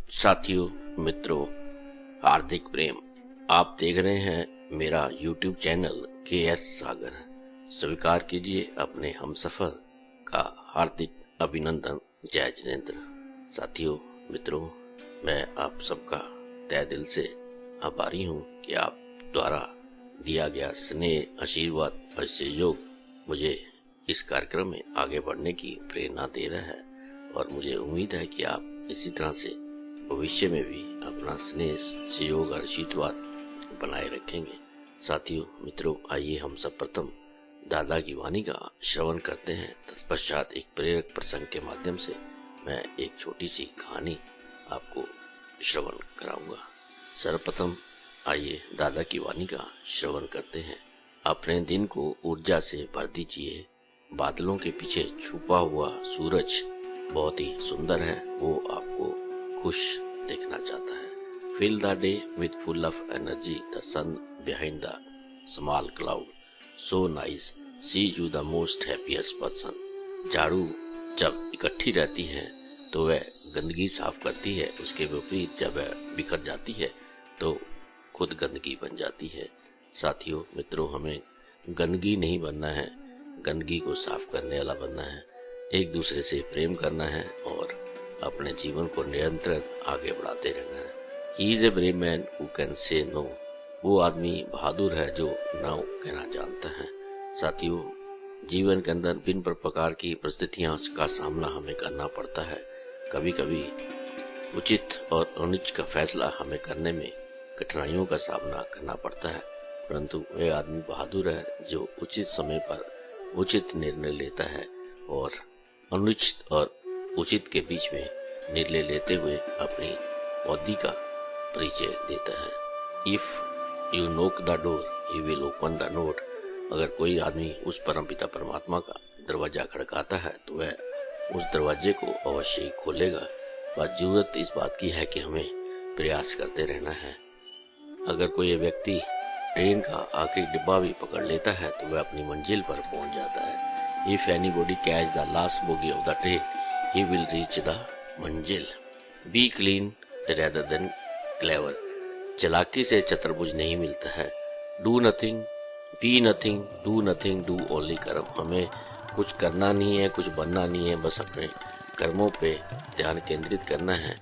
साथियों, मित्रों, हार्दिक प्रेम। आप देख रहे हैं मेरा YouTube चैनल KS सागर। स्वीकार कीजिए अपने हमसफर का हार्दिक अभिनंदन। जय जिनेंद्र। साथियों, मित्रों, मैं आप सबका तहे दिल से आभारी हूँ कि आप द्वारा दिया गया स्नेह, आशीर्वाद और सहयोग मुझे इस कार्यक्रम में आगे बढ़ने की प्रेरणा दे रहा है और मुझे उम्मीद है कि आप इसी तरह से भविष्य में भी अपना स्नेह, सहयोग और आशीर्वाद बनाए रखेंगे। साथियों, मित्रों, आइए हम सब प्रथम दादा की वाणी का श्रवण करते हैं। तत्पश्चात एक प्रेरक प्रसंग के माध्यम से मैं एक छोटी सी कहानी आपको श्रवण कराऊंगा। सर्वप्रथम आइए दादा की वाणी का श्रवण करते हैं। अपने दिन को ऊर्जा से भर दीजिए। बादलों के पीछे छुपा हुआ सूरज बहुत ही सुंदर है, वो आपको खुश देखना चाहता है। Fill the day with full of energy, the sun behind the small cloud, so nice, see you the most happiest person। झाड़ू जब इकट्ठी रहती है तो वह गंदगी साफ करती है, उसके विपरीत जब वह बिखर जाती है तो खुद गंदगी बन जाती है। साथियों, मित्रों, हमें गंदगी नहीं बनना है, गंदगी को साफ करने वाला बनना है। एक दूसरे से प्रेम करना है और अपने जीवन को निरंतर आगे बढ़ाते रहना है। He is a brave man who can say no। वो आदमी बहादुर है जो ना कहना जानता है। साथियों, जीवन के अंदर भिन्न प्रकार की परिस्थितियां का सामना हमें करना पड़ता है। कभी कभी उचित और अनुचित का फैसला हमें करने में कठिनाइयों का सामना करना पड़ता है, परंतु वह आदमी बहादुर है जो उचित समय पर उचित निर्णय लेता है और अनुचित और उचित के बीच में निर्णय लेते हुए अपनी बुद्धि का परिचय देता है। If you knock the door he will open the note. अगर कोई आदमी उस परमपिता परमात्मा का दरवाजा खड़काता है तो वह उस दरवाजे को अवश्य ही खोलेगा। बस जरूरत इस बात की है कि हमें प्रयास करते रहना है। अगर कोई व्यक्ति ट्रेन का आखिरी डिब्बा भी पकड़ लेता है तो वह अपनी मंजिल पर पहुंच जाता है। If anybody catch the last bogie of the train, he will reach the मंजिल। Be clean rather than clever। चालाकी से चतुर्भुज नहीं मिलता है। Do nothing, be nothing, do nothing, do only कर्म। हमें कुछ करना नहीं है, कुछ बनना नहीं है, बस अपने कर्मों पे ध्यान केंद्रित करना है।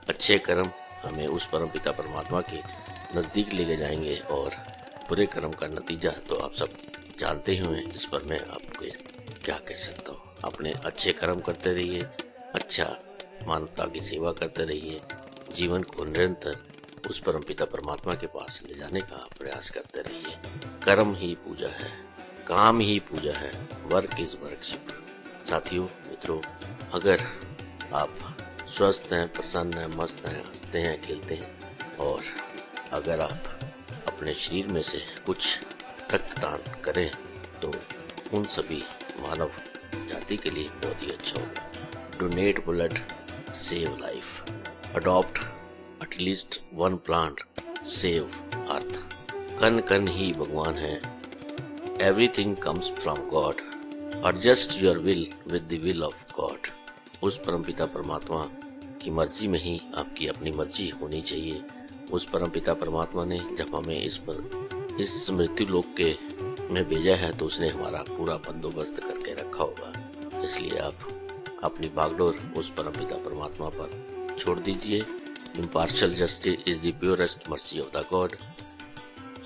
अच्छे कर्म हमें उस परम पिता परमात्मा के नजदीक लेके जाएंगे और बुरे कर्म का नतीजा तो आप सब जानते ही हैं। इस पर मैं आपको क्या कह सकता हूँ। अपने अच्छे कर्म करते रहिए, अच्छा मानवता की सेवा करते रहिए, जीवन को निरंतर उस परम पिता परमात्मा के पास ले जाने का प्रयास करते रहिए। कर्म ही पूजा है, काम ही पूजा है, वर्क इज वर्कशिप। साथियों, मित्रों, अगर आप स्वस्थ हैं, प्रसन्न हैं, मस्त हैं, हंसते हैं, खेलते हैं और अगर आप अपने शरीर में से कुछ रक्तदान करें तो उन सभी मानव जाति के लिए बहुत ही अच्छा होगा। Donate blood, save life. Adopt at least one plant, save earth. कण कण ही भगवान है। Everything comes from God. Adjust your will with the will of God. उस परमपिता परमात्मा की मर्जी में ही आपकी अपनी मर्जी होनी चाहिए। उस परमपिता परमात्मा ने जब हमें इस मृत्यु लोक के में भेजा है तो उसने हमारा पूरा बंदोबस्त करके रखा होगा। इसलिए आप अपनी भागडोर उस परमपिता परमात्मा पर छोड़ दीजिए। Impartial justice is the purest mercy of the God.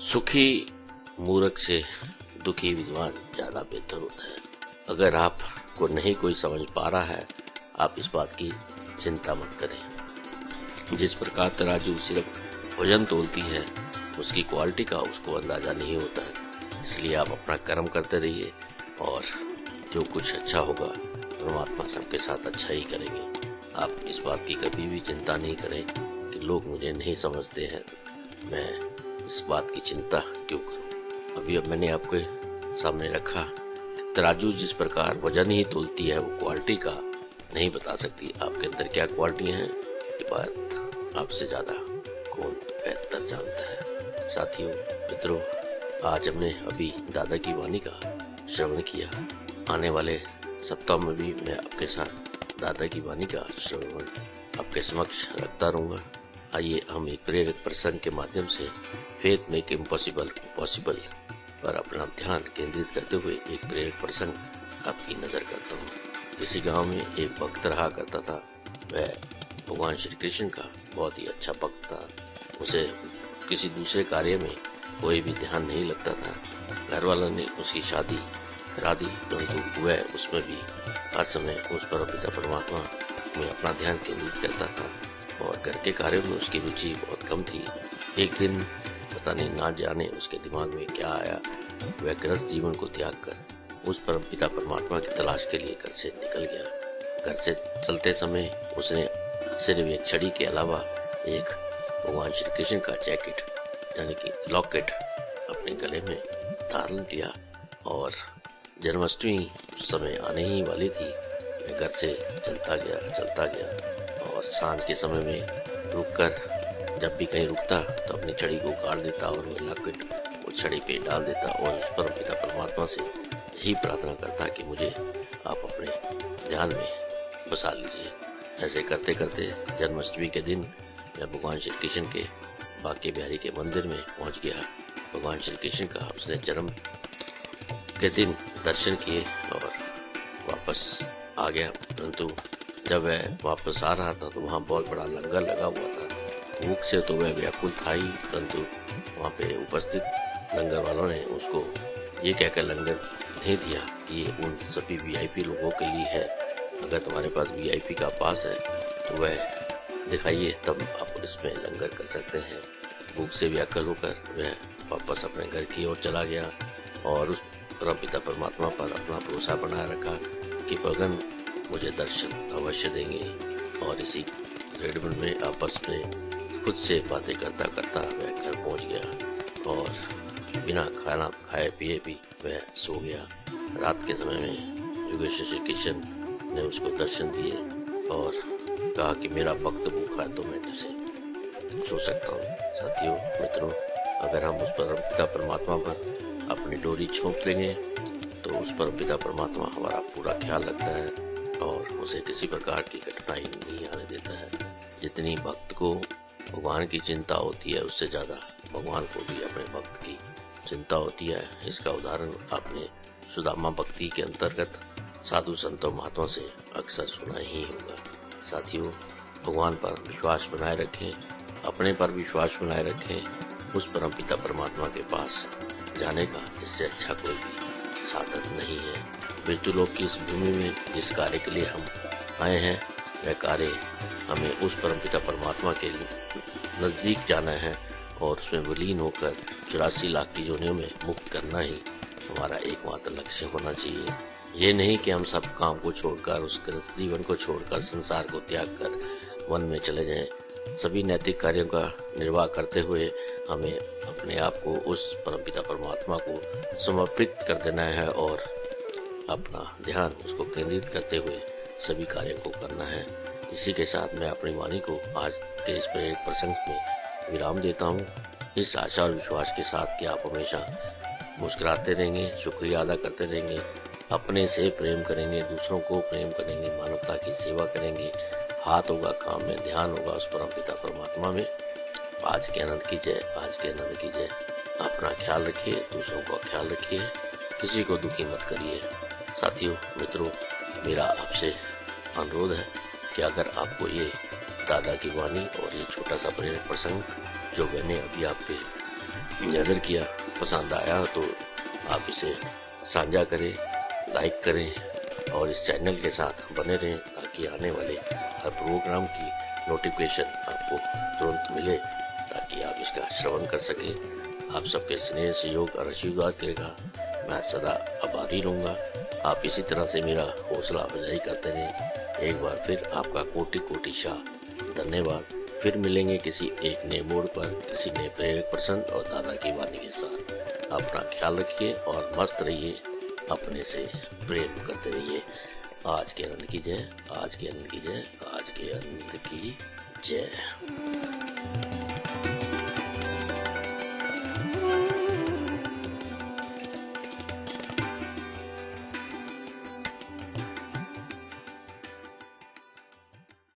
सुखी मूर्ख से दुखी विद्वान ज्यादा बेहतर होता है। अगर आपको नहीं कोई समझ पा रहा है, आप इस बात की चिंता मत करें। जिस प्रकार तराजू सिर्फ वजन तोलती है, उसकी क्वालिटी का उसको अंदाजा नहीं होता है। इसलिए आप अपना कर्म करते रहिए और जो कुछ अच्छा होगा परमात्मा सबके साथ अच्छा ही करेंगे। आप इस बात की कभी भी चिंता नहीं करें कि लोग मुझे नहीं समझते हैं, मैं इस बात की चिंता क्यों करूं। अभी अब मैंने आपके सामने रखा कि तराजू जिस प्रकार वजन ही तोलती है, वो क्वालिटी का नहीं बता सकती। आपके अंदर क्या क्वालिटी है, ये बात आपसे ज्यादा कौन बेहतर जानता है। साथियों, मित्रों, आज हमने अभी दादा की वाणी का श्रवण किया। आने वाले सप्ताह में भी मैं आपके साथ दादा की वाणी का श्रवण आपके समक्ष रखता रहूँगा। आइए हम एक प्रेरक प्रसंग के माध्यम से फेथ मेक इम्पॉसिबल पॉसिबल पर अपना ध्यान केंद्रित करते हुए एक प्रेरक प्रसंग आपकी नजर करता हूँ। किसी गांव में एक भक्त रहा करता था। वह भगवान श्री कृष्ण का बहुत ही अच्छा भक्त था। उसे किसी दूसरे कार्य में कोई भी ध्यान नहीं लगता था। घर वालों ने उसकी शादी करा दी, परंतु वह उसमें भी हर समय उस परमपिता परमात्मा में अपना ध्यान केंद्रित करता था और घर के कार्यों में उसकी रुचि बहुत कम थी। एक दिन पता नहीं ना जाने उसके दिमाग में क्या आया, वह गृहस्थ जीवन को त्याग कर उस परमपिता परमात्मा की तलाश के लिए घर से निकल गया। घर से चलते समय उसने सिर्फ एक छड़ी के अलावा एक भगवान श्री कृष्ण का जैकेट यानी कि लॉकेट अपने गले में धारण किया और जन्माष्टमी उस समय आने ही वाली थी। मैं घर से चलता गया और सांझ के समय में रुककर जब भी कहीं रुकता तो अपनी छड़ी को काट देता और वो लॉकेट उस छड़ी पे डाल देता और उस परमपिता परमात्मा से यही प्रार्थना करता कि मुझे आप अपने ध्यान में बसा लीजिए। ऐसे करते करते जन्माष्टमी के दिन मैं भगवान श्री कृष्ण के बांके बिहारी के मंदिर में पहुंच गया। भगवान श्री कृष्ण का उसने जन्म के दिन दर्शन किए और वापस आ गया, परंतु जब वह वापस आ रहा था तो वहाँ बहुत बड़ा लंगर लगा हुआ था। भूख से तो वह व्याकुल था ही, परंतु वहाँ पे उपस्थित लंगर वालों ने उसको ये कहकर लंगर नहीं दिया कि ये उन सभी वीआईपी लोगों के लिए है। अगर तुम्हारे पास वीआईपी का पास है तो वह दिखाइए, तब आप इसमें लंगर कर सकते हैं। भूख से व्याकुल होकर वह वापस अपने घर की ओर चला गया और उस परमपिता परमात्मा पर अपना भरोसा बनाए रखा कि भगवान मुझे दर्शन अवश्य देंगे। और इसी रेडमंड में आपस में खुद से बातें करता करता वह घर पहुंच गया और बिना खाना खाए पिए भी वह सो गया। रात के समय में योगेश्वर श्री कृष्ण ने उसको दर्शन दिए और कहा कि मेरा भक्त भूखा है तो मैं कैसे सो सकता हूँ। साथियों, मित्रों, अगर हम उस परमपिता परमात्मा पर अपनी डोरी छोप लेंगे तो उस परमपिता परमात्मा हमारा पूरा ख्याल रखता है और उसे किसी प्रकार की कठिनाई नहीं आने देता है। जितनी भक्त को भगवान की चिंता होती है उससे ज्यादा भगवान को भी अपने भक्त की चिंता होती है। इसका उदाहरण आपने सुदामा भक्ति के अंतर्गत साधु संतों महात्मा से अक्सर सुना ही होगा। साथियों, भगवान पर विश्वास बनाए रखें, अपने पर विश्वास बनाए रखें। उस परमपिता परमात्मा के पास जाने का इससे अच्छा कोई भी साधन नहीं है। मृत्युलोक की इस भूमि में जिस कार्य के लिए हम आए हैं वह कार्य हमें उस परमपिता परमात्मा के नजदीक जाना है और उसमें विलीन होकर 84 लाख की योनियों में मुक्त करना ही हमारा एकमात्र लक्ष्य होना चाहिए। ये नहीं कि हम सब काम को छोड़कर उस जीवन को छोड़कर संसार को त्याग कर वन में चले जाएं। सभी नैतिक कार्यों का निर्वाह करते हुए हमें अपने आप को उस परमपिता परमात्मा को समर्पित कर देना है और अपना ध्यान उसको केंद्रित करते हुए सभी कार्यों को करना है। इसी के साथ मैं अपनी वाणी को आज के इस प्रेरक प्रसंग में विराम देता हूँ, इस आशा और विश्वास के साथ कि आप हमेशा मुस्कुराते रहेंगे, शुक्रिया अदा करते रहेंगे, अपने से प्रेम करेंगे, दूसरों को प्रेम करेंगे, मानवता की सेवा करेंगे। हाथ होगा काम में, ध्यान होगा उस परमपिता परमात्मा में। आज के आनंद की जय, आज के आनंद की जय। अपना ख्याल रखिए, दूसरों का ख्याल रखिए, किसी को दुखी मत करिए। साथियों, मित्रों, मेरा आपसे अनुरोध है कि अगर आपको ये दादा की वाणी और ये छोटा सा प्रेरक प्रसंग जो मैंने अभी आप पे नजर किया पसंद आया तो आप इसे साझा करें, लाइक करें और इस चैनल के साथ बने रहें ताकि आने वाले हर प्रोग्राम की नोटिफिकेशन आपको तुरंत मिले, ताकि आप इसका श्रवण कर सकें। आप सबके स्नेह, सहयोग और आशीर्वाद करेगा मैं सदा आभारी रहूँगा। आप इसी तरह से मेरा हौसला अफजाई करते रहें। एक बार फिर आपका कोटि कोटि शाह धन्यवाद। फिर मिलेंगे किसी एक नए मोड़ पर, किसी नए प्रेरक प्रसंग और दादा की वाणी के साथ। अपना ख्याल रखिए और मस्त रहिए, अपने से प्रेम करते रहिए। आज के आनंद की जय, आज के आनंद की जय, आज के आनंद की जय।